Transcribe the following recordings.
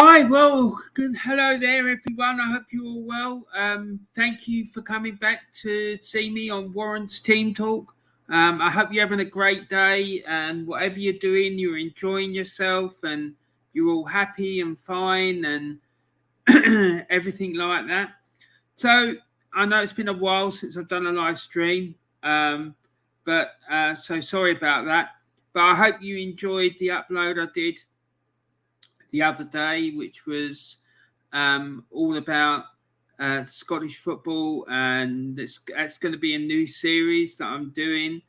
Hi, well, good. Hello there, everyone. I hope you're all well. Thank you for coming back to see me on Warren's Team Talk. I hope you're having a great day and whatever you're doing, you're enjoying yourself and you're all happy and fine and everything like that. So, I know it's been a while since I've done a live stream, so sorry about that. But I hope you enjoyed the upload I did the other day, which was all about Scottish football, and it's going to be a new series that I'm doing.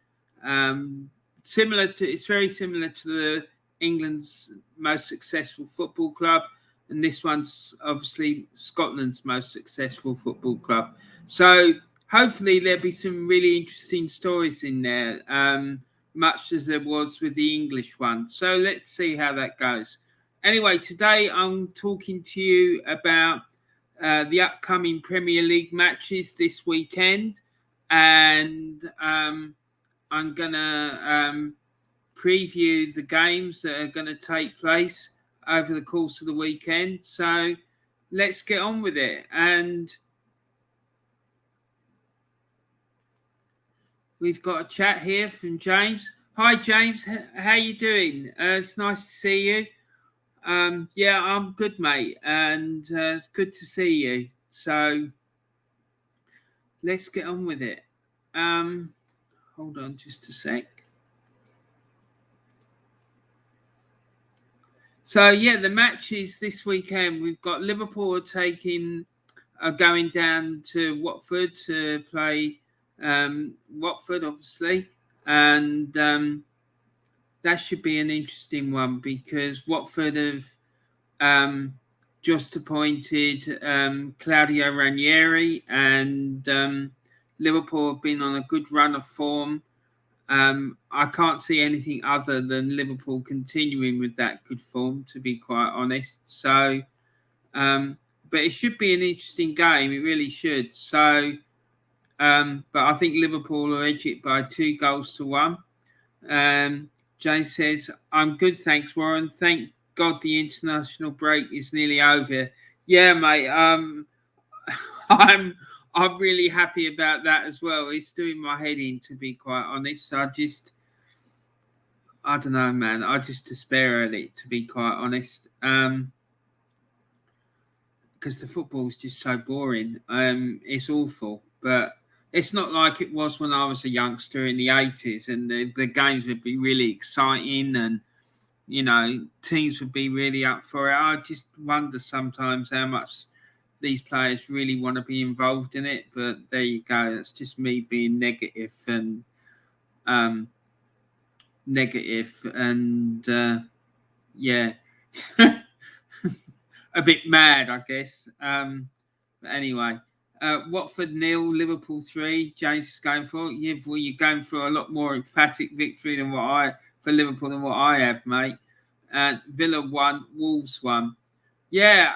It's very similar to the England's most successful football club, and this one's obviously Scotland's most successful football club. So hopefully there'll be some really interesting stories in there, much as there was with the English one. So let's see how that goes. Anyway, today I'm talking to you about the upcoming Premier League matches this weekend, and I'm going to preview the games that are going to take place over the course of the weekend. So let's get on with it. And we've got a chat here from James. Hi, James. How you doing? It's nice to see you. Yeah, I'm good, mate, and it's good to see you. So let's get on with it. Hold on just a sec. So yeah, the matches this weekend, we've got Liverpool going down to Watford to play Watford, obviously, and that should be an interesting one because Watford have just appointed Claudio Ranieri, and Liverpool have been on a good run of form. I can't see anything other than Liverpool continuing with that good form, to be quite honest. So, but it should be an interesting game. It really should. So, but I think Liverpool will edge it by 2-1. James says, I'm good, thanks, Warren. Thank God the international break is nearly over. Yeah, mate. I'm really happy about that as well. It's doing my head in, to be quite honest. I don't know, man. I just despair at it, to be quite honest. Because the football's just so boring. It's awful. But it's not like it was when I was a youngster in the 80s, and the games would be really exciting and, you know, teams would be really up for it. I just wonder sometimes how much these players really want to be involved in it. But there you go. That's just me being negative and yeah, a bit mad, I guess. But anyway. Watford 0, Liverpool 3. James is going for. Yeah, well, you're going for a lot more emphatic victory for Liverpool than what I have, mate. Villa 1, Wolves 1. Yeah,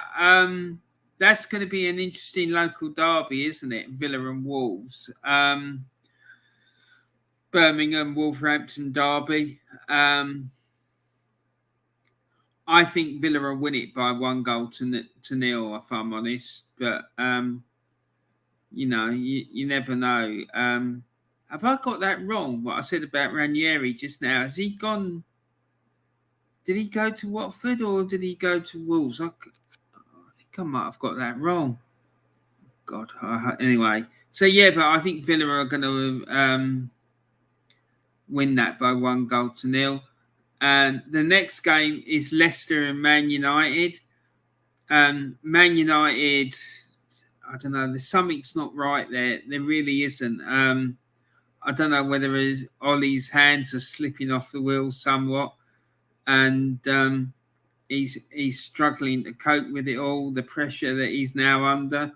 that's going to be an interesting local derby, isn't it? Villa and Wolves. Birmingham, Wolverhampton derby. I think Villa will win it by 1-0, if I'm honest. But you know, you never know. Have I got that wrong, what I said about Ranieri just now? Has he gone... Did he go to Watford or did he go to Wolves? I think I might have got that wrong. God. Anyway. So, yeah, but I think Villa are going to win that by 1-0. And the next game is Leicester and Man United. Man United... I don't know. There's something's not right there. There really isn't. I don't know whether Ollie's hands are slipping off the wheel somewhat, and he's struggling to cope with it all. The pressure that he's now under,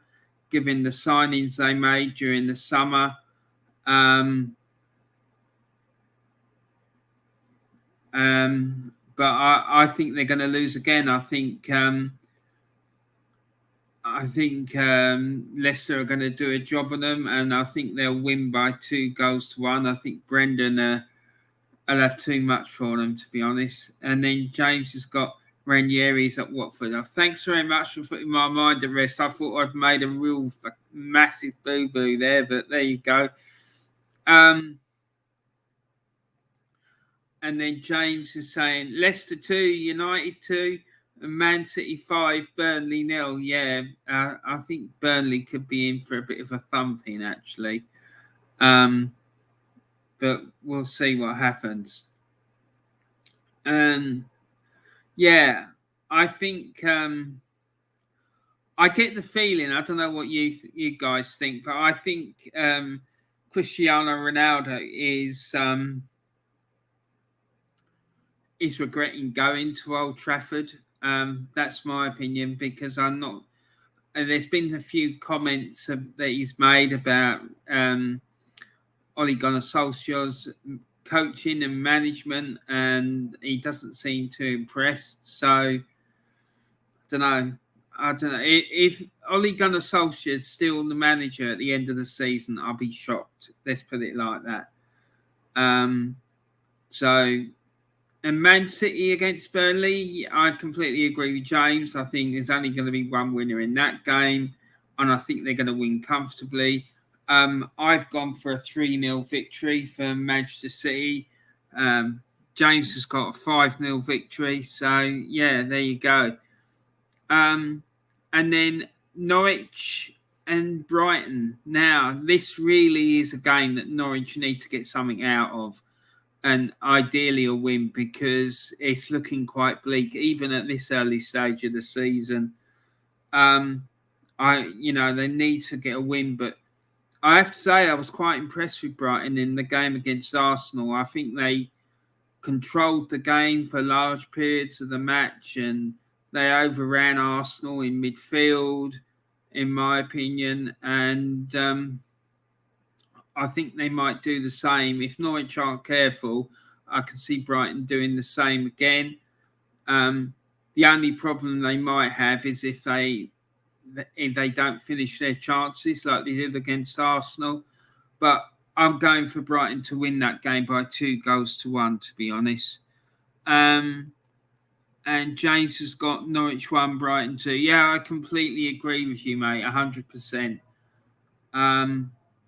given the signings they made during the summer. But I think they're going to lose again. I think Leicester are going to do a job on them, and I think they'll win by 2-1. I think Brendan will have too much for them, to be honest. And then James has got Ranieri's at Watford. Thanks very much for putting my mind at rest. I thought I'd made a real massive boo-boo there, but there you go. And then James is saying Leicester 2, United 2, and Man City 5, Burnley 0. Yeah, I think Burnley could be in for a bit of a thumping, actually. But we'll see what happens. Yeah, I think I get the feeling. I don't know what you guys think, but I think Cristiano Ronaldo is regretting going to Old Trafford. That's my opinion, because I'm not. There's been a few comments that he's made about Ole Gunnar Solskjaer's coaching and management, and he doesn't seem too impressed. So I don't know. If Ole Gunnar Solskjaer is still the manager at the end of the season, I'll be shocked. Let's put it like that. And Man City against Burnley, I completely agree with James. I think there's only going to be one winner in that game, and I think they're going to win comfortably. I've gone for a 3-0 victory for Manchester City. James has got a 5-0 victory. So, yeah, there you go. And then Norwich and Brighton. Now, this really is a game that Norwich need to get something out of, and ideally a win, because it's looking quite bleak, even at this early stage of the season. They need to get a win, but I have to say I was quite impressed with Brighton in the game against Arsenal. I think they controlled the game for large periods of the match, and they overran Arsenal in midfield, in my opinion. And I think they might do the same. If Norwich aren't careful, I can see Brighton doing the same again. The only problem they might have is if they don't finish their chances like they did against Arsenal. But I'm going for Brighton to win that game by 2-1, to be honest. And James has got Norwich 1, Brighton 2. Yeah, I completely agree with you, mate, 100%.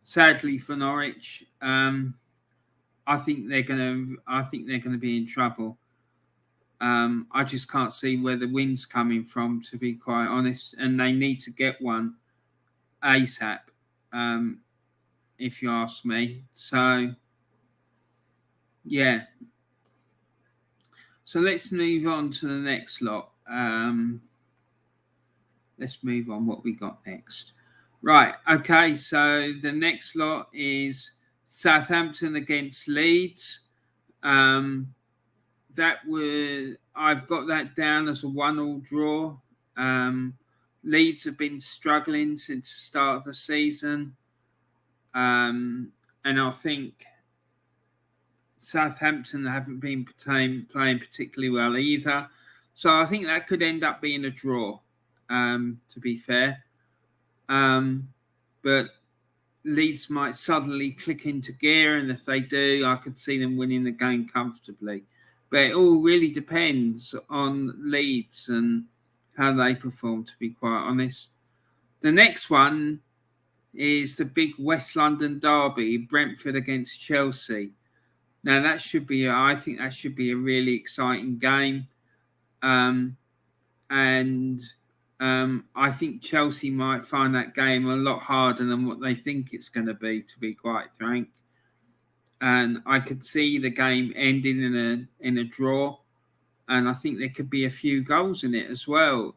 Sadly for Norwich, I think they're going to be in trouble. I just can't see where the win's coming from, to be quite honest, and they need to get one ASAP, if you ask me. So, yeah. So let's move on to the next lot. Let's move on. What we got next? Right. Okay. So the next lot is Southampton against Leeds. I've got that down as a 1-1 draw. Leeds have been struggling since the start of the season. And I think Southampton haven't been playing particularly well either. So I think that could end up being a draw, to be fair. But Leeds might suddenly click into gear, and if they do, I could see them winning the game comfortably. But it all really depends on Leeds and how they perform, to be quite honest. The next one is the big West London derby, Brentford against Chelsea. Now, I think that should be a really exciting game. I think Chelsea might find that game a lot harder than what they think it's going to be quite frank. And I could see the game ending in a draw, and I think there could be a few goals in it as well.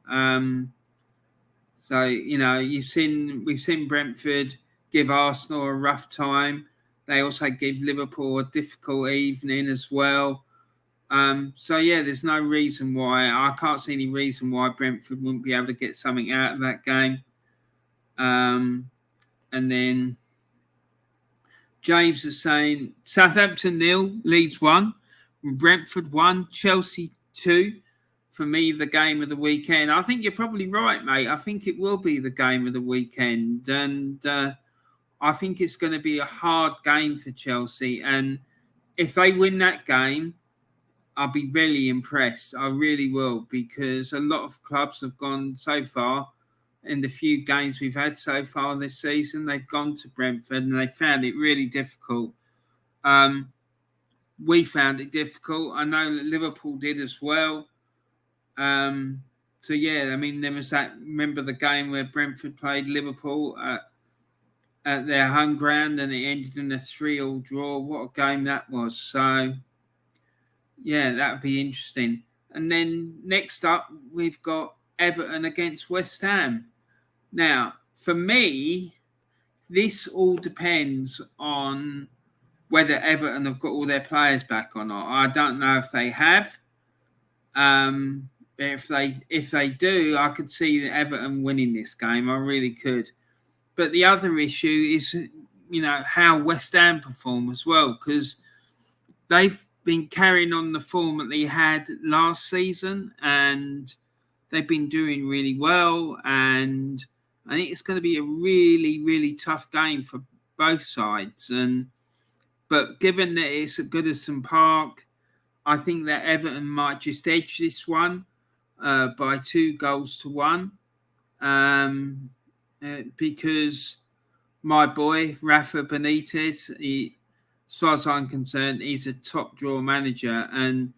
We've seen Brentford give Arsenal a rough time. They also give Liverpool a difficult evening as well. There's no reason why. I can't see any reason why Brentford wouldn't be able to get something out of that game. And then James is saying Southampton 0, Leeds 1, Brentford 1, Chelsea 2. For me, the game of the weekend. I think you're probably right, mate. I think it will be the game of the weekend. And I think it's going to be a hard game for Chelsea. And if they win that game, I'll be really impressed. I really will, because a lot of clubs have gone so far in the few games we've had so far this season. They've gone to Brentford and they found it really difficult. We found it difficult. I know that Liverpool did as well. So yeah, I mean, there was that. Remember the game where Brentford played Liverpool at their home ground, and it ended in a 3-3 draw. What a game that was! So yeah, that would be interesting. And then next up, we've got Everton against West Ham. Now, for me, this all depends on whether Everton have got all their players back or not. I don't know if they have. If they do, I could see Everton winning this game. I really could. But the other issue is, how West Ham perform as well, because they've been carrying on the form that they had last season, and they've been doing really well. And I think it's going to be a really, really tough game for both sides. But given that it's at Goodison Park, I think that Everton might just edge this one by 2-1, because my boy Rafa Benitez, as far as I'm concerned, he's a top draw manager, and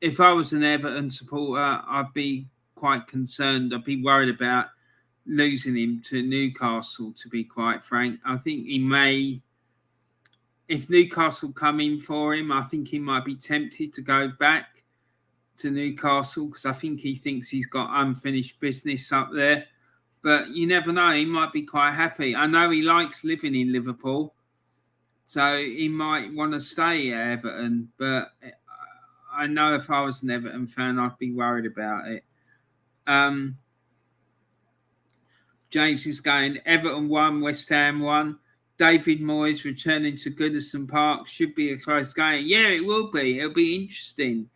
if I was an Everton supporter, I'd be quite concerned. I'd be worried about losing him to Newcastle, to be quite frank. I think he may, if Newcastle come in for him, I think he might be tempted to go back to Newcastle, because I think he thinks he's got unfinished business up there. But you never know, he might be quite happy. I know he likes living in Liverpool, so he might want to stay at Everton. But I know if I was an Everton fan, I'd be worried about it. James is going, Everton 1, West Ham 1. David Moyes returning to Goodison Park. Should be a close game. Yeah, it will be. It'll be interesting.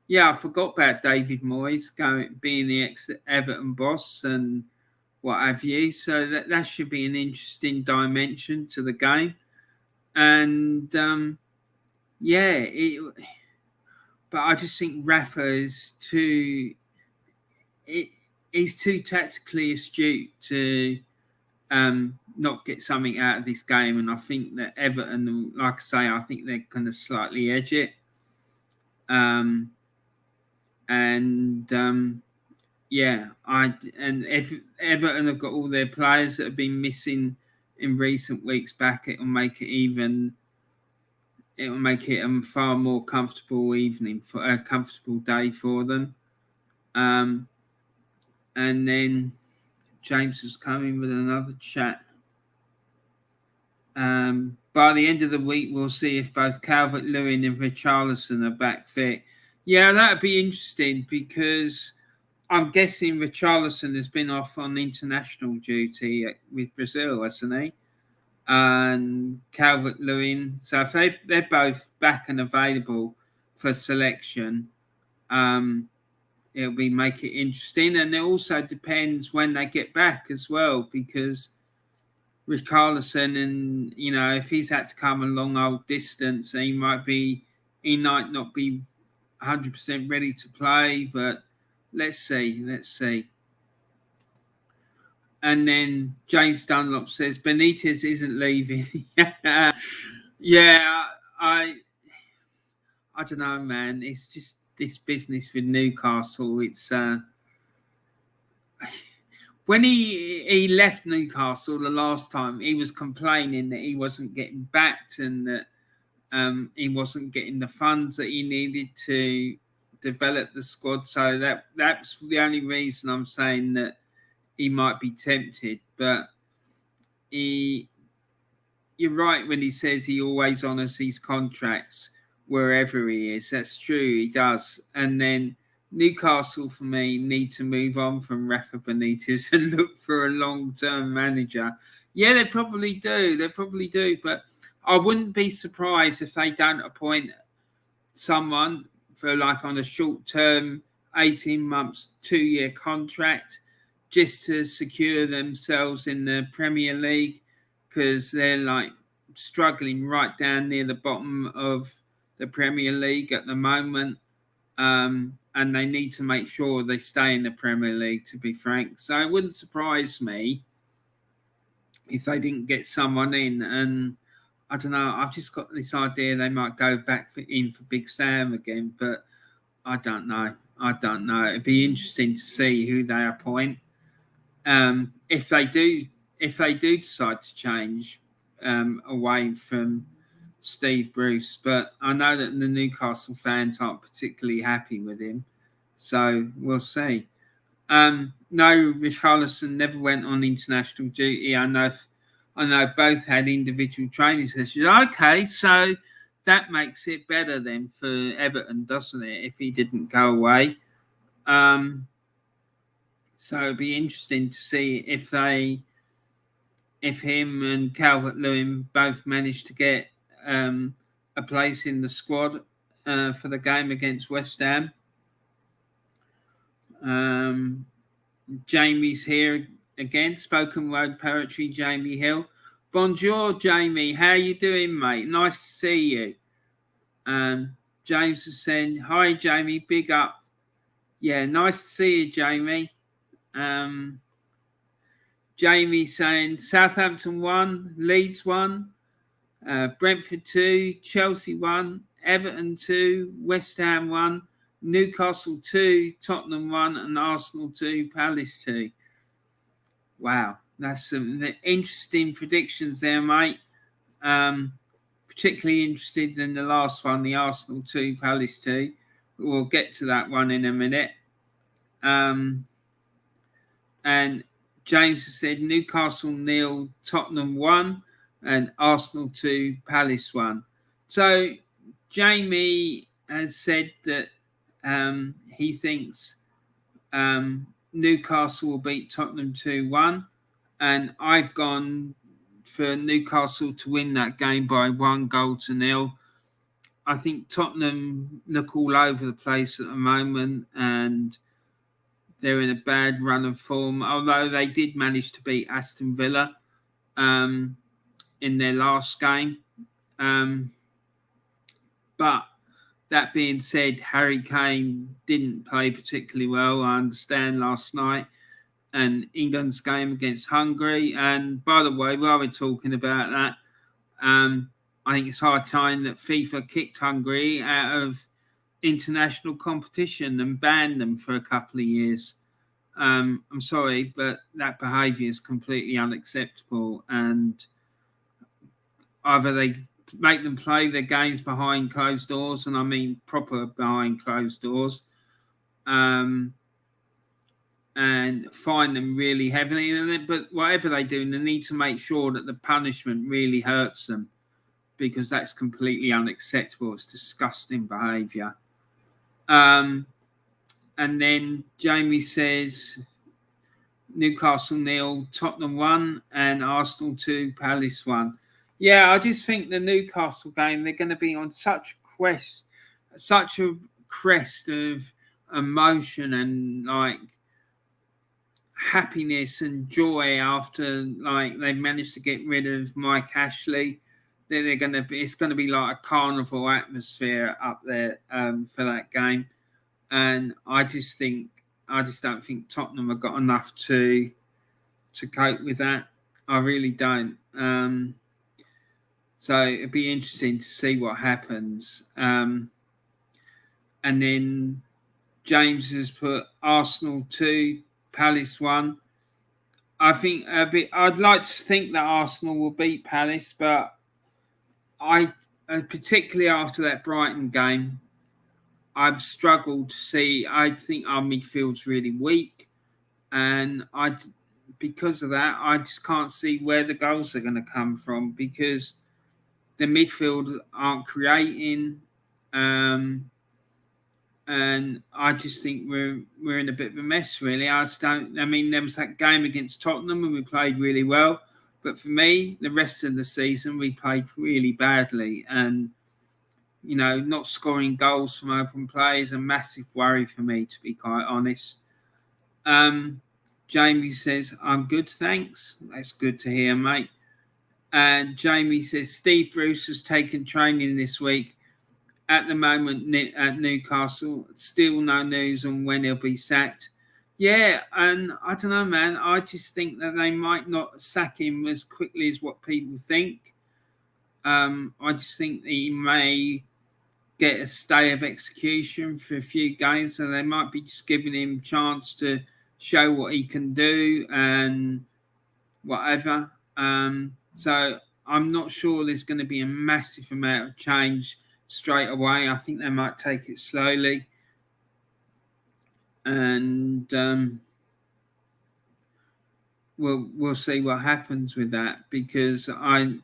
Yeah, I forgot about David Moyes being the ex-Everton boss and what have you. So that should be an interesting dimension to the game. And but I just think Rafa is he's too tactically astute to not get something out of this game. And I think that Everton, like I say, I think they're going to slightly edge it. If Everton have got all their players that have been missing in recent weeks back, it'll make it a far more comfortable evening, for a comfortable day for them. And then James is coming with another chat. By the end of the week, we'll see if both Calvert-Lewin and Richarlison are back fit. Yeah, that'd be interesting, because I'm guessing Richarlison has been off on international duty with Brazil, hasn't he? And Calvert-Lewin. So if they're both back and available for selection, it'll make it interesting. And it also depends when they get back as well, because Richarlison, and if he's had to come a long old distance, he might not be 100% ready to play, but let's see. And then James Dunlop says Benitez isn't leaving. Yeah, I don't know, man. It's just this business with Newcastle. It's when he left Newcastle the last time, he was complaining that he wasn't getting backed and that he wasn't getting the funds that he needed to develop the squad. So that's the only reason I'm saying that he might be tempted. But you're right when he says he always honours his contracts wherever he is. That's true, he does. And then Newcastle, for me, need to move on from Rafa Benitez and look for a long-term manager. Yeah, they probably do. But I wouldn't be surprised if they don't appoint someone for on a short-term, 18 months, 2-year contract, just to secure themselves in the Premier League, because they're struggling right down near the bottom of the Premier League at the moment. And they need to make sure they stay in the Premier League, to be frank. So it wouldn't surprise me if they didn't get someone in. And I don't know, I've just got this idea they might go back in for Big Sam again, but I don't know. It'd be interesting to see who they appoint. If they do decide to change away from Steve Bruce, but I know that the Newcastle fans aren't particularly happy with him, so we'll see. No, Richarlison never went on international duty. I know both had individual training sessions. Okay, so that makes it better then for Everton, doesn't it? If he didn't go away, so it'd be interesting to see if him and Calvert-Lewin both managed to get a place in the squad for the game against West Ham. Jamie's here again. Spoken word poetry, Jamie Hill. Bonjour, Jamie. How you doing, mate? Nice to see you. James is saying, hi, Jamie. Big up. Yeah, nice to see you, Jamie. Jamie saying Southampton 1, Leeds 1, Brentford 2, Chelsea 1, Everton 2, West Ham 1, Newcastle 2, Tottenham 1, and Arsenal 2, Palace 2. Wow, that's some interesting predictions there, mate. Particularly interested in the last one, the Arsenal 2, Palace 2. We'll get to that one in a minute. And James has said Newcastle 0, Tottenham 1, and Arsenal 2, Palace 1. So Jamie has said that he thinks Newcastle will beat Tottenham 2-1, and I've gone for Newcastle to win that game by 1-0. I think Tottenham look all over the place at the moment, and they're in a bad run of form, although they did manage to beat Aston Villa in their last game. But that being said, Harry Kane didn't play particularly well, I understand, last night. And England's game against Hungary. And by the way, while we're talking about that, I think it's high time that FIFA kicked Hungary out of international competition and banned them for a couple of years. I'm sorry, but that behaviour is completely unacceptable. And either they make them play their games behind closed doors, and I mean proper behind closed doors, and fine them really heavily. But whatever they do, they need to make sure that the punishment really hurts them, because that's completely unacceptable. It's disgusting behaviour. And then Jamie says Newcastle 0, Tottenham 1, and Arsenal 2, Palace 1. Yeah, I just think the Newcastle game, they're going to be on such a crest of emotion and like happiness and joy after like they've managed to get rid of Mike Ashley. It's going to be like a carnival atmosphere up there for that game. And I just don't think Tottenham have got enough to cope with that. I really don't. So it'd be interesting to see what happens. And then James has put Arsenal 2, Palace 1. I think I'd like to think that Arsenal will beat Palace, but I particularly after that Brighton game, I've struggled to see. I think our midfield's really weak, and because of that, I just can't see where the goals are going to come from, because the midfield aren't creating, and I just think we're in a bit of a mess, really. There was that game against Tottenham and we played really well, but for me, the rest of the season we played really badly, and not scoring goals from open play is a massive worry for me, to be quite honest. Jamie says, I'm good, thanks. That's good to hear, mate. And Jamie says, Steve Bruce has taken training this week at the moment at Newcastle. Still no news on when he'll be sacked. Yeah, and I don't know, man. I just think that they might not sack him as quickly as what people think. I just think that he may get a stay of execution for a few games, so they might be just giving him a chance to show what he can do and whatever. So I'm not sure there's going to be a massive amount of change straight away. I think they might take it slowly. And we'll see what happens with that, because a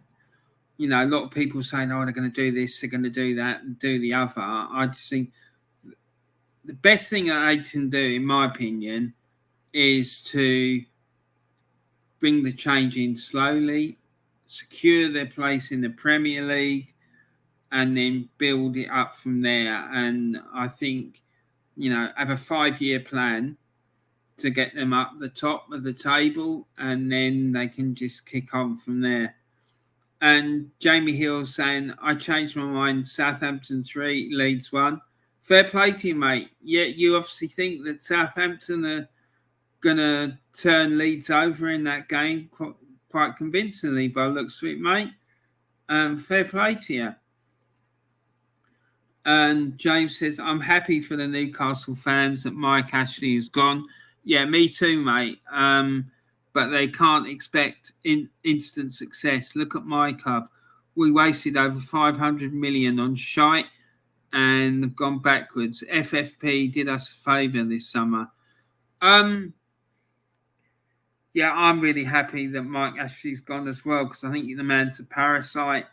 lot of people saying, oh, they're going to do this, they're going to do that, and do the other. I just think the best thing that they can do, in my opinion, is to bring the change in slowly, secure their place in the Premier League, and then build it up from there. And I think, have a 5-year plan to get them up the top of the table, and then they can just kick on from there. And Jamie Hill's saying, I changed my mind, Southampton 3, Leeds 1. Fair play to you, mate. Yeah, you obviously think that Southampton are going to turn Leeds over in that game quite convincingly by the looks of it, mate. Fair play to you. And James says, I'm happy for the Newcastle fans that Mike Ashley is gone. Yeah, me too, mate. But they can't expect instant success. Look at my club. We wasted over 500 million on shite and gone backwards. FFP did us a favour this summer. Yeah, I'm really happy that Mike Ashley's gone as well, because I think the man's a parasite,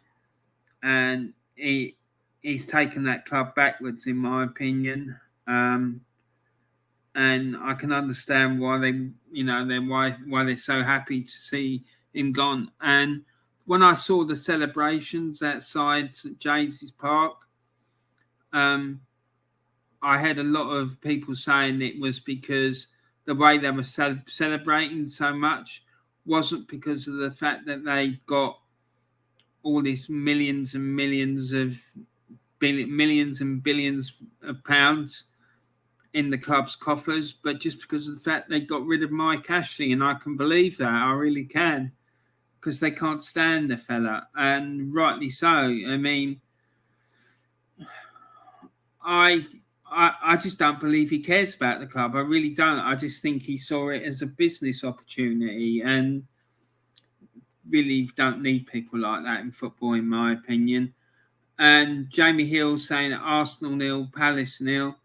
and he's taken that club backwards, in my opinion. And I can understand why why they're so happy to see him gone. And when I saw the celebrations outside St James's Park, I had a lot of people saying it was because the way they were celebrating so much wasn't because of the fact that they got all these millions and billions of pounds in the club's coffers, but just because of the fact they got rid of Mike Ashley. And I can believe that. I really can, because they can't stand the fella, and rightly so. I mean, I just don't believe he cares about the club. I really don't. I just think he saw it as a business opportunity, and really don't need people like that in football, in my opinion. And Jamie Hill saying Arsenal 0, Palace 0.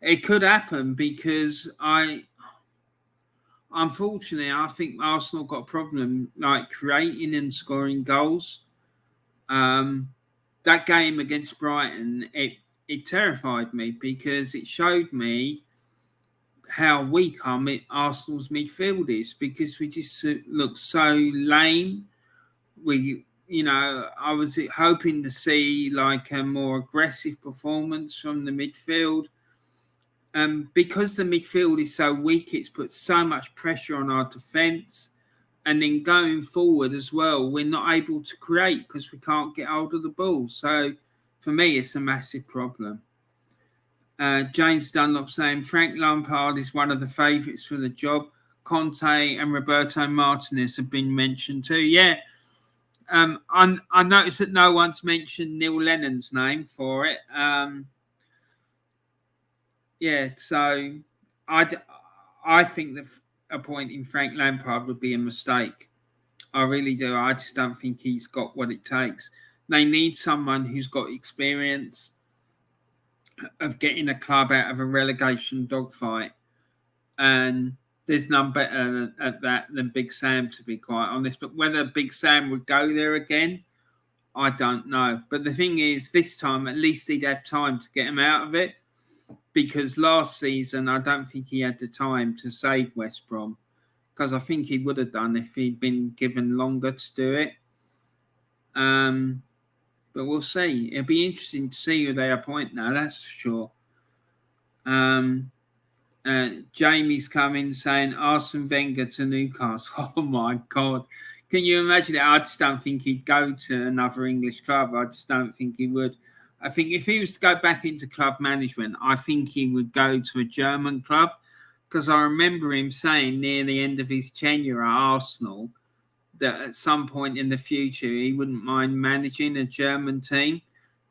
It could happen, because unfortunately, I think Arsenal got a problem like creating and scoring goals. That game against Brighton, it terrified me, because it showed me how weak Arsenal's midfield is, because we just look so lame. I was hoping to see like a more aggressive performance from the midfield. Because the midfield is so weak, it's put so much pressure on our defence. And then going forward as well, we're not able to create because we can't get hold of the ball. So for me, it's a massive problem. James Dunlop saying Frank Lampard is one of the favourites for the job. Conte and Roberto Martinez have been mentioned too. Yeah. I noticed that no one's mentioned Neil Lennon's name for it. So I think that appointing Frank Lampard would be a mistake. I really do. I just don't think he's got what it takes. They need someone who's got experience of getting a club out of a relegation dogfight. And there's none better at that than Big Sam, to be quite honest. But whether Big Sam would go there again, I don't know. But the thing is, this time, at least he'd have time to get him out of it. Because last season, I don't think he had the time to save West Brom. Because I think he would have done if he'd been given longer to do it. But we'll see. It'll be interesting to see who they appoint now, that's for sure. Jamie's coming saying Arsene Wenger to Newcastle. Oh, my God. Can you imagine it? I just don't think he'd go to another English club. I just don't think he would. I think if he was to go back into club management, I think he would go to a German club, because I remember him saying near the end of his tenure at Arsenal that at some point in the future he wouldn't mind managing a German team,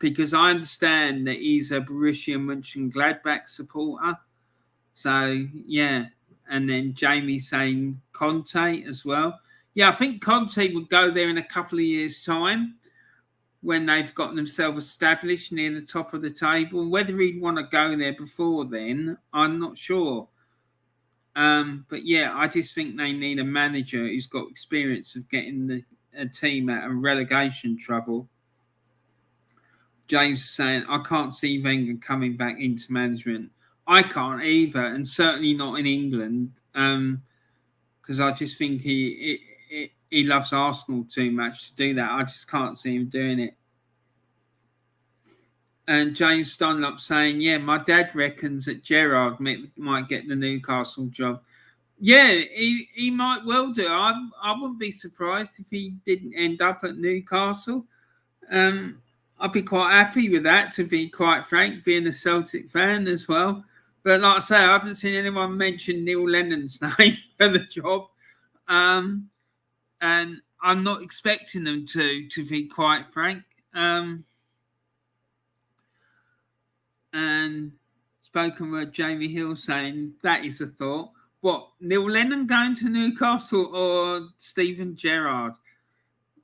because I understand that he's a Borussia Mönchengladbach supporter. So, yeah. And then Jamie saying Conte as well. Yeah, I think Conte would go there in a couple of years' time when they've got themselves established near the top of the table. Whether he'd want to go there before then, I'm not sure. But yeah, I just think they need a manager who's got experience of getting a team out of relegation trouble. James is saying, I can't see Wenger coming back into management. I can't either, and certainly not in England, because I just think he loves Arsenal too much to do that. I just can't see him doing it. And James Dunlop saying, yeah, my dad reckons that Gerrard might get the Newcastle job. Yeah, he might well do. I wouldn't be surprised if he didn't end up at Newcastle. I'd be quite happy with that, to be quite frank, being a Celtic fan as well. But like I say, I haven't seen anyone mention Neil Lennon's name for the job. And I'm not expecting them to be quite frank. And spoken word Jamie Hill saying, that is a thought. What, Neil Lennon going to Newcastle or Steven Gerrard?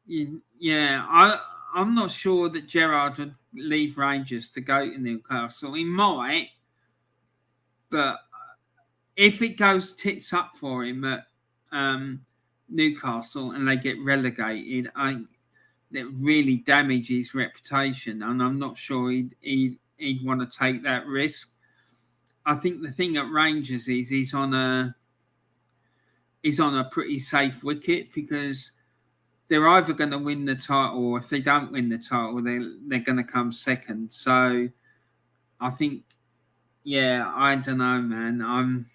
Yeah, I'm not sure that Gerrard would leave Rangers to go to Newcastle. He might, but if it goes tits up for him at Newcastle and they get relegated, it really damages his reputation, and I'm not sure he'd want to take that risk. I think the thing at Rangers is he's on a pretty safe wicket, because they're either going to win the title, or if they don't win the title, they're going to come second. So I think, yeah, I don't know, man.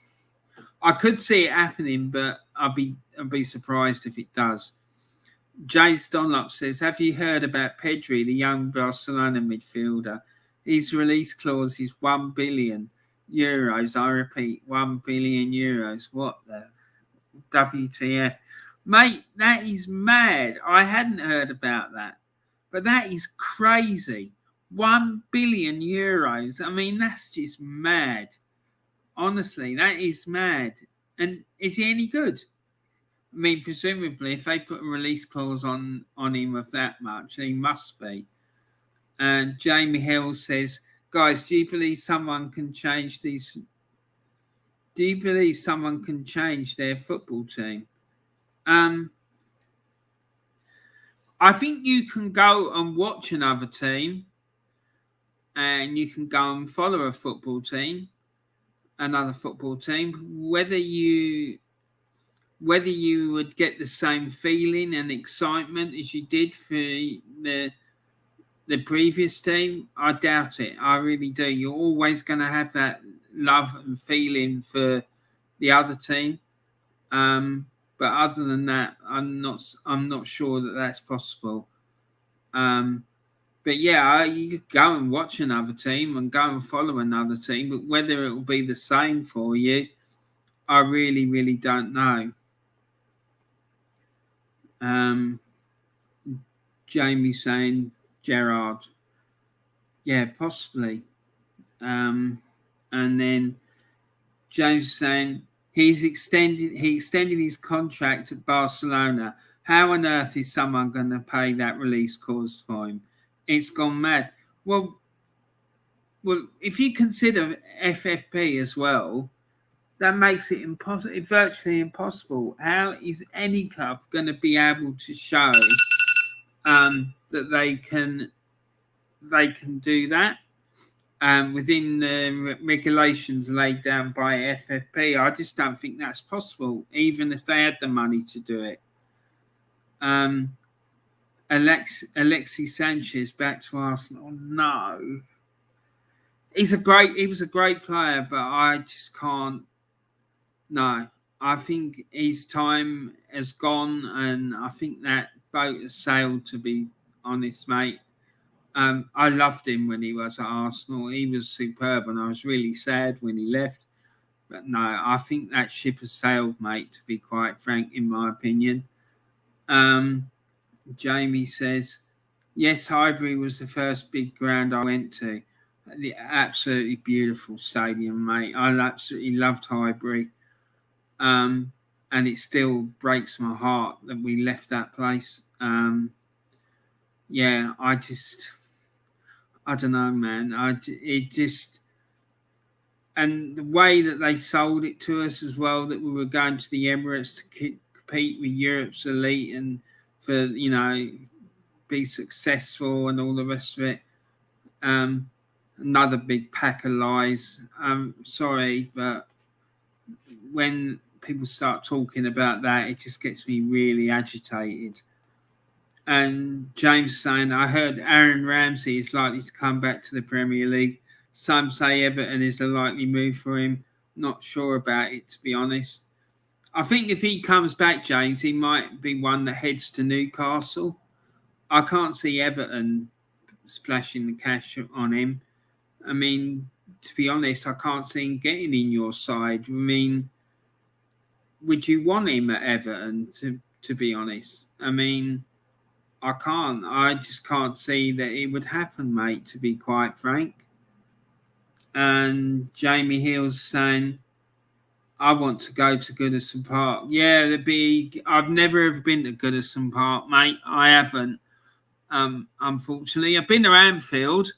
I could see it happening, but I'd be surprised if it does. Jace Dunlop says, have you heard about Pedri, the young Barcelona midfielder? His release clause is €1 billion. I repeat, €1 billion. What the WTF? Mate, that is mad. I hadn't heard about that. But that is crazy. €1 billion. I mean, that's just mad. Honestly, that is mad. And is he any good? I mean, presumably, if they put a release clause on him of that much, he must be. And Jamie Hill says, guys, do you believe someone can change these? Do you believe someone can change their football team? I think you can go and watch another team, and you can go and follow another football team. Whether you would get the same feeling and excitement as you did for the previous team, I doubt it. I really do. You're always going to have that love and feeling for the other team. But other than that, I'm not sure that that's possible. But yeah, you could go and watch another team and go and follow another team, but whether it will be the same for you, I really, really don't know. Jamie saying Gerrard. Yeah, possibly. And then James saying he extended his contract at Barcelona. How on earth is someone going to pay that release clause for him? It's gone mad. Well, if you consider FFP as well, that makes it virtually impossible. How is any club going to be able to show that they can do that within the regulations laid down by FFP? I just don't think that's possible, even if they had the money to do it. Alexis Sanchez back to Arsenal. No, he was a great player, but I just can't. No, I think his time has gone, and I think that boat has sailed, to be honest, mate. I loved him when he was at Arsenal. He was superb, and I was really sad when he left. But no, I think that ship has sailed, mate, to be quite frank, in my opinion. Jamie says, yes, Highbury was the first big ground I went to. The absolutely beautiful stadium, mate. I absolutely loved Highbury. And it still breaks my heart that we left that place. Yeah, I don't know, man. And the way that they sold it to us as well, that we were going to the Emirates to compete with Europe's elite and for, be successful and all the rest of it. Another big pack of lies. Sorry, but when people start talking about that, it just gets me really agitated. And James saying, I heard Aaron Ramsey is likely to come back to the Premier League. Some say Everton is a likely move for him. Not sure about it, to be honest. I think if he comes back, James, he might be one that heads to Newcastle. I can't see Everton splashing the cash on him. I mean, to be honest, I can't see him getting in your side. I mean, would you want him at Everton, to be honest? I mean, I can't. I just can't see that it would happen, mate, to be quite frank. And Jamie Hill's saying, I want to go to Goodison Park. Yeah, I've never ever been to Goodison Park, mate. I haven't. Unfortunately, I've been to Anfield,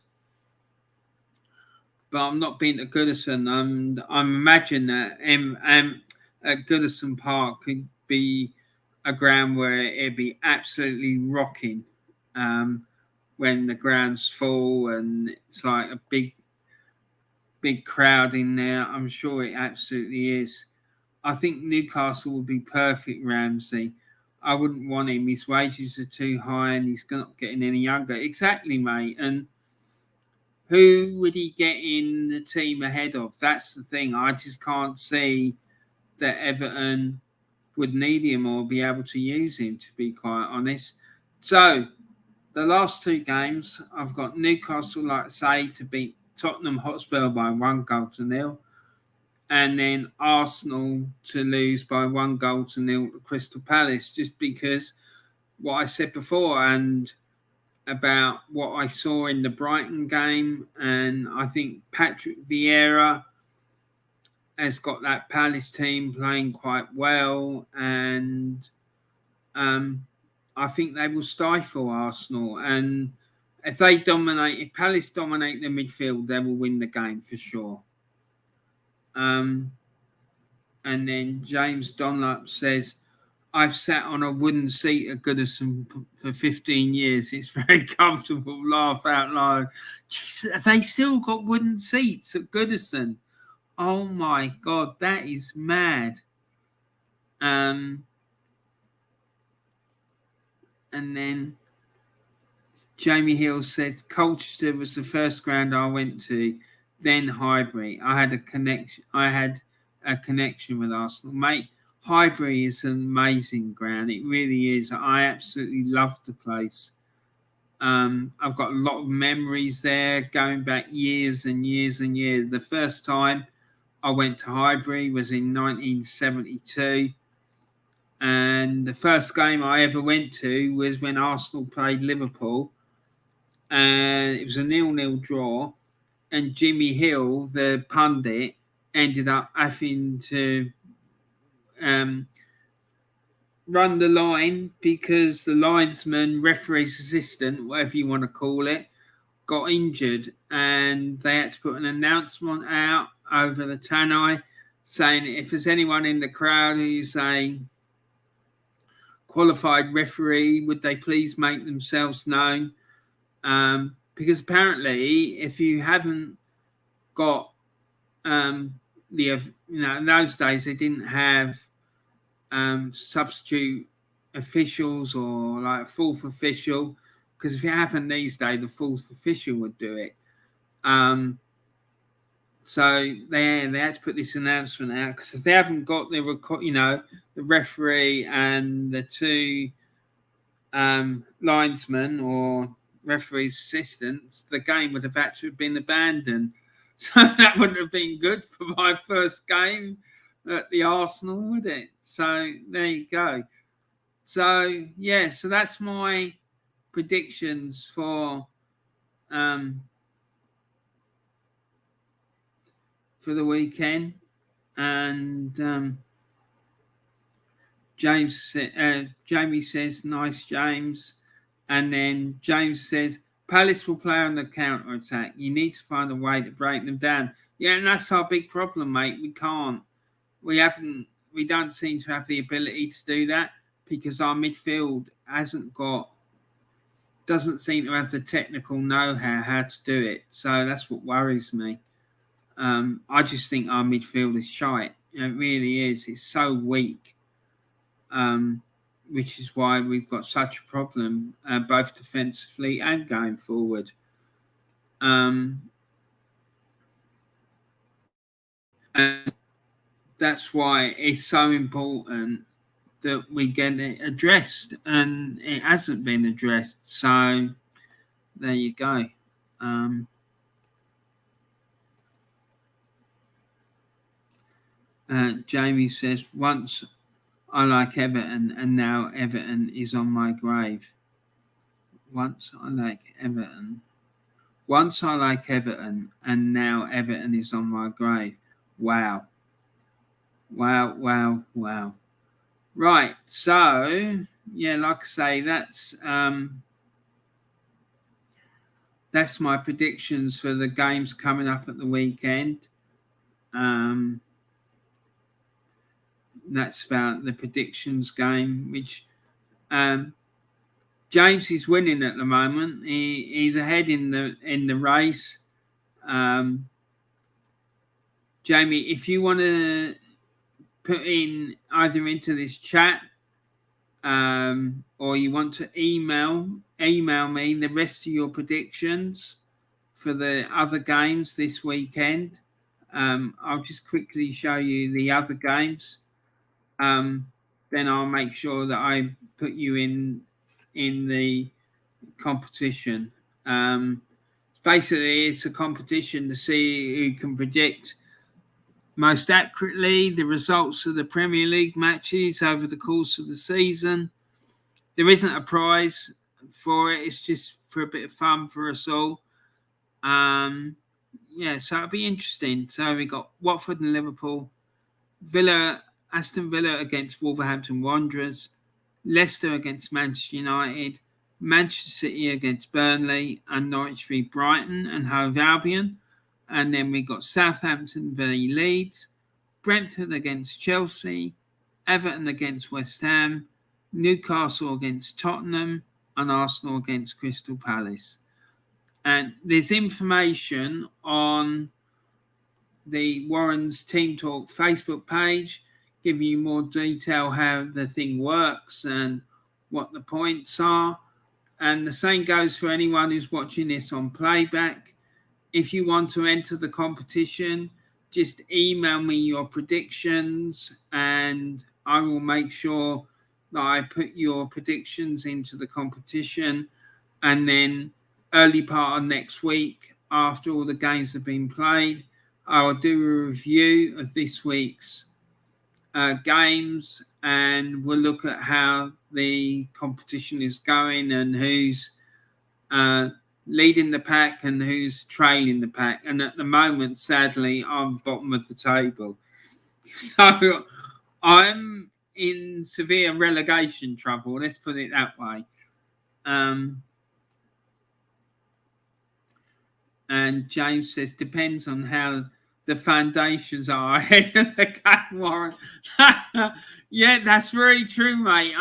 but I've not been to Goodison. I'm imagining that at Goodison Park could be a ground where it'd be absolutely rocking when the ground's full and it's like a big crowd in there. I'm sure it absolutely is. I think Newcastle would be perfect, Ramsey. I wouldn't want him. His wages are too high and he's not getting any younger. Exactly, mate. And who would he get in the team ahead of? That's the thing. I just can't see that Everton would need him or be able to use him, to be quite honest. So, the last two games, I've got Newcastle, like I say, to beat Tottenham Hotspur by 1-0, and then Arsenal to lose by 1-0 to Crystal Palace, just because what I said before and about what I saw in the Brighton game, and I think Patrick Vieira has got that Palace team playing quite well, and I think they will stifle Arsenal. And if Palace dominate the midfield, they will win the game for sure. And then James Dunlop says, I've sat on a wooden seat at Goodison for 15 years. It's very comfortable. Laugh out loud. Jeez, they still got wooden seats at Goodison. Oh my God, that is mad. And then Jamie Hill said, Colchester was the first ground I went to, then Highbury. I had a connection with Arsenal. Mate, Highbury is an amazing ground. It really is. I absolutely love the place. I've got a lot of memories there going back years and years and years. The first time I went to Highbury was in 1972. And the first game I ever went to was when Arsenal played Liverpool. And it was a 0-0 draw. And Jimmy Hill, the pundit, ended up having to run the line because the linesman, referee's assistant, whatever you want to call it, got injured. And they had to put an announcement out over the tannoy saying if there's anyone in the crowd who's a qualified referee, would they please make themselves known? Because apparently, if you haven't got in those days they didn't have substitute officials or like a fourth official, because if it happened these days, the fourth official would do it. So they had to put this announcement out because if they haven't got the the referee and the two linesmen or referee's assistants, the game would have had to have been abandoned. So that wouldn't have been good for my first game at the Arsenal, would it? So there you go. So yeah, so that's my predictions for the weekend. And Jamie says, nice, James. And then James says, Palace will play on the counter attack. You need to find a way to break them down. Yeah, and that's our big problem, mate. We can't. We don't seem to have the ability to do that because our midfield doesn't seem to have the technical know-how how to do it. So that's what worries me. I just think our midfield is shite. It really is. It's so weak, which is why we've got such a problem, both defensively and going forward. And that's why it's so important that we get it addressed, and it hasn't been addressed. So there you go. Jamie says, once I like Everton and now Everton is on my grave. Once I like Everton and now Everton is on my grave. Wow. Right, so yeah, like I say, that's my predictions for the games coming up at the weekend. That's about the predictions game, which James is winning at the moment. He's ahead in the race. Jamie, if you want to put in either into this chat or you want to email me the rest of your predictions for the other games this weekend. I'll just quickly show you the other games. Then I'll make sure that I put you in the competition. Basically, it's a competition to see who can predict most accurately the results of the Premier League matches over the course of the season. There isn't a prize for it. It's just for a bit of fun for us all. Yeah, so it'll be interesting. So we got Watford and Liverpool, Aston Villa against Wolverhampton Wanderers, Leicester against Manchester United, Manchester City against Burnley, and Norwich v Brighton and Hove Albion. And then we got Southampton v Leeds, Brentford against Chelsea, Everton against West Ham, Newcastle against Tottenham, and Arsenal against Crystal Palace. And there's information on the Warren's Team Talk Facebook page, giving you more detail how the thing works and what the points are. And the same goes for anyone who's watching this on playback. If you want to enter the competition, just email me your predictions and I will make sure that I put your predictions into the competition. And then early part of next week, after all the games have been played, I will do a review of this week's games and we'll look at how the competition is going and who's leading the pack and who's trailing the pack. And at the moment, sadly, I'm bottom of the table. So I'm in severe relegation trouble. Let's put it that way. And James says, depends on how the foundations are ahead of the game, Warren. Yeah, that's very true, mate.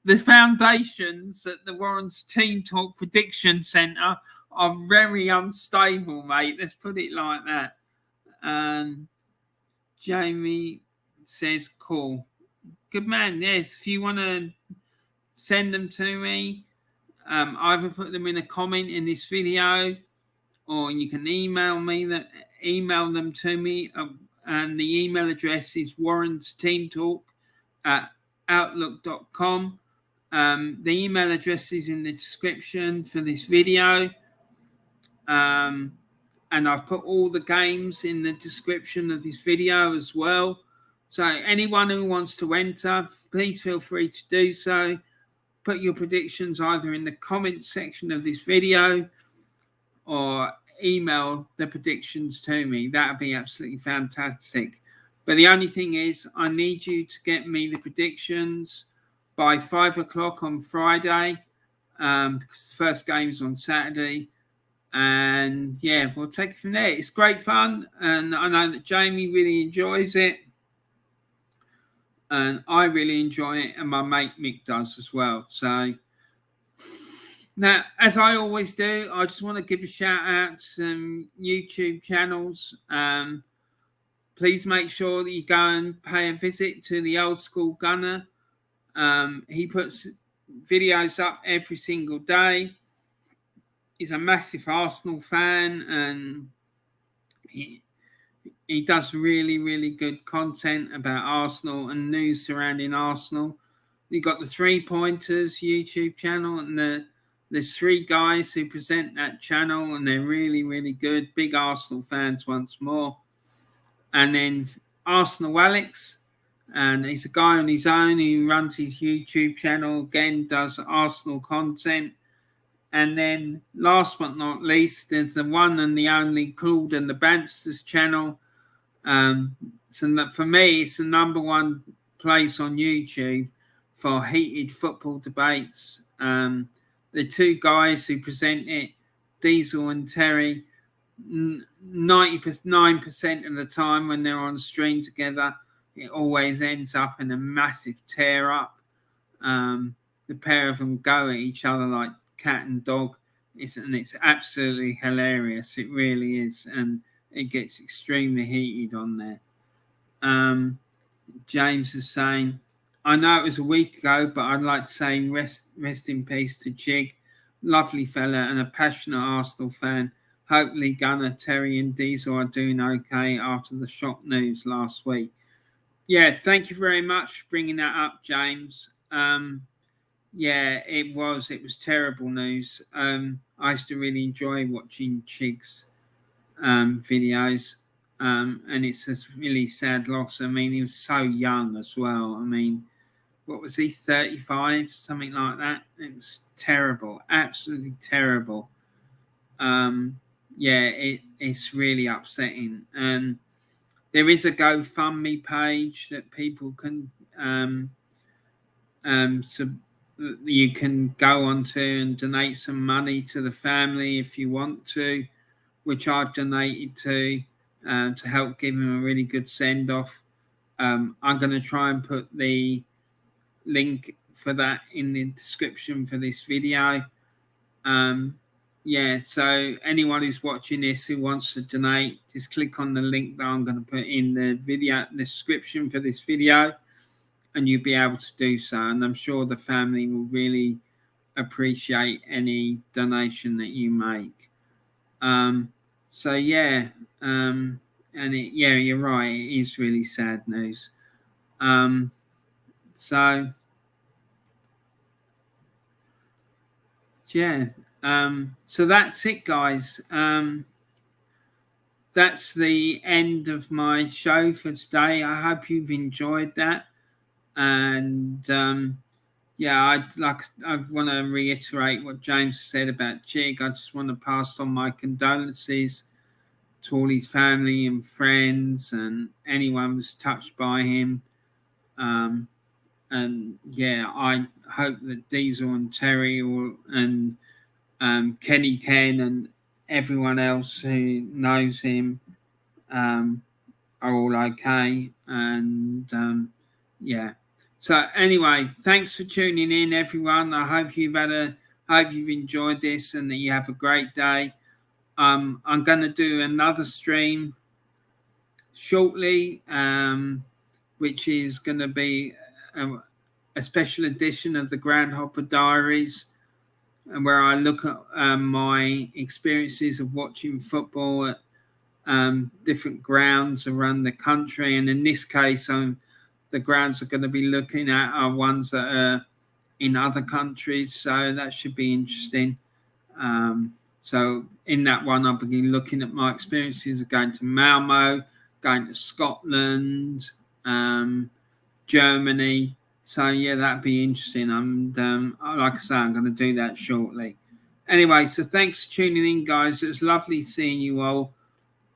The foundations at the Warren's Team Talk Prediction Centre are very unstable, mate. Let's put it like that. Jamie says, cool. Good man, yes. If you want to send them to me, either put them in a comment in this video or you can email them to me. And the email address is warrensteamtalk@outlook.com. The email address is in the description for this video. And I've put all the games in the description of this video as well. So anyone who wants to enter, please feel free to do so. Put your predictions either in the comments section of this video or email the predictions to me. That would be absolutely fantastic. But the only thing is, I need you to get me the predictions by 5 o'clock on Friday, because the first game is on Saturday. And yeah, we'll take it from there. It's great fun, and I know that Jamie really enjoys it, and I really enjoy it, and my mate Mick does as well. So now, as I always do, I just want to give a shout out to some YouTube channels. Please make sure that you go and pay a visit to the Old School Gunner. He puts videos up every single day. He's a massive Arsenal fan, and he does really, really good content about Arsenal and news surrounding Arsenal. You've got the 3 Pointers YouTube channel, and there's 3 guys who present that channel, and they're really, really good. Big Arsenal fans once more. And then Arsenal Alex, and he's a guy on his own who runs his YouTube channel, again, does Arsenal content. And then last but not least, there's the one and the only Claude and the Bansters channel. So for me, it's the number one place on YouTube for heated football debates. The 2 guys who present it, Diesel and Terry, 99% of the time when they're on stream together, it always ends up in a massive tear up. The pair of them go at each other like cat and dog. It's absolutely hilarious. It really is, and it gets extremely heated on there. James is saying, I know it was a week ago, but I'd like to say rest in peace to Chig. Lovely fella and a passionate Arsenal fan. Hopefully Gunner, Terry and Diesel are doing okay after the shock news last week. Yeah, thank you very much for bringing that up, James. Yeah, it was terrible news. I used to really enjoy watching Chigs videos, and it's a really sad loss. I mean, he was so young as well. I mean, what was he, 35, something like that? It was terrible, absolutely terrible. Yeah, it's really upsetting. And there is a GoFundMe page that people can so you can go onto and donate some money to the family if you want to, which I've donated to help give him a really good send off. I'm going to try and put the link for that in the description for this video. Yeah, so anyone who's watching this who wants to donate, just click on the link that I'm going to put in the video description for this video, and you'll be able to do so. And I'm sure the family will really appreciate any donation that you make. So yeah, and yeah, you're right. It is really sad news. So yeah, so that's it, guys. That's the end of my show for today. I hope you've enjoyed that. And yeah, I want to reiterate what James said about Chig. I just want to pass on my condolences to all his family and friends and anyone who's touched by him. And yeah, I hope that Diesel and Terry and Kenny Ken and everyone else who knows him are all okay. And yeah. So anyway, thanks for tuning in, everyone. I hope you've enjoyed this and that you have a great day. I'm going to do another stream shortly, which is going to be a special edition of the Grand Hopper Diaries. and where I look at my experiences of watching football at different grounds around the country. And in this case, the grounds I'm going to be looking at are ones that are in other countries, so that should be interesting. So in that one, I'll be looking at my experiences of going to Malmo, going to Scotland, Germany. So yeah, that'd be interesting. And like I say, I'm going to do that shortly. Anyway, so thanks for tuning in, guys. It was lovely seeing you all,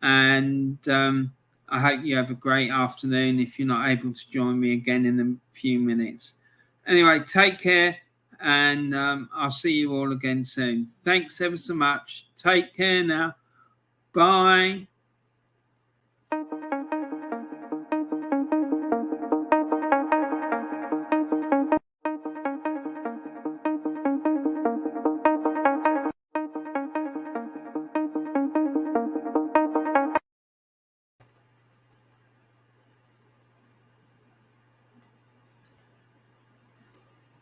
and I hope you have a great afternoon. If you're not able to join me again in a few minutes, anyway, take care, and I'll see you all again soon. Thanks ever so much. Take care now. Bye.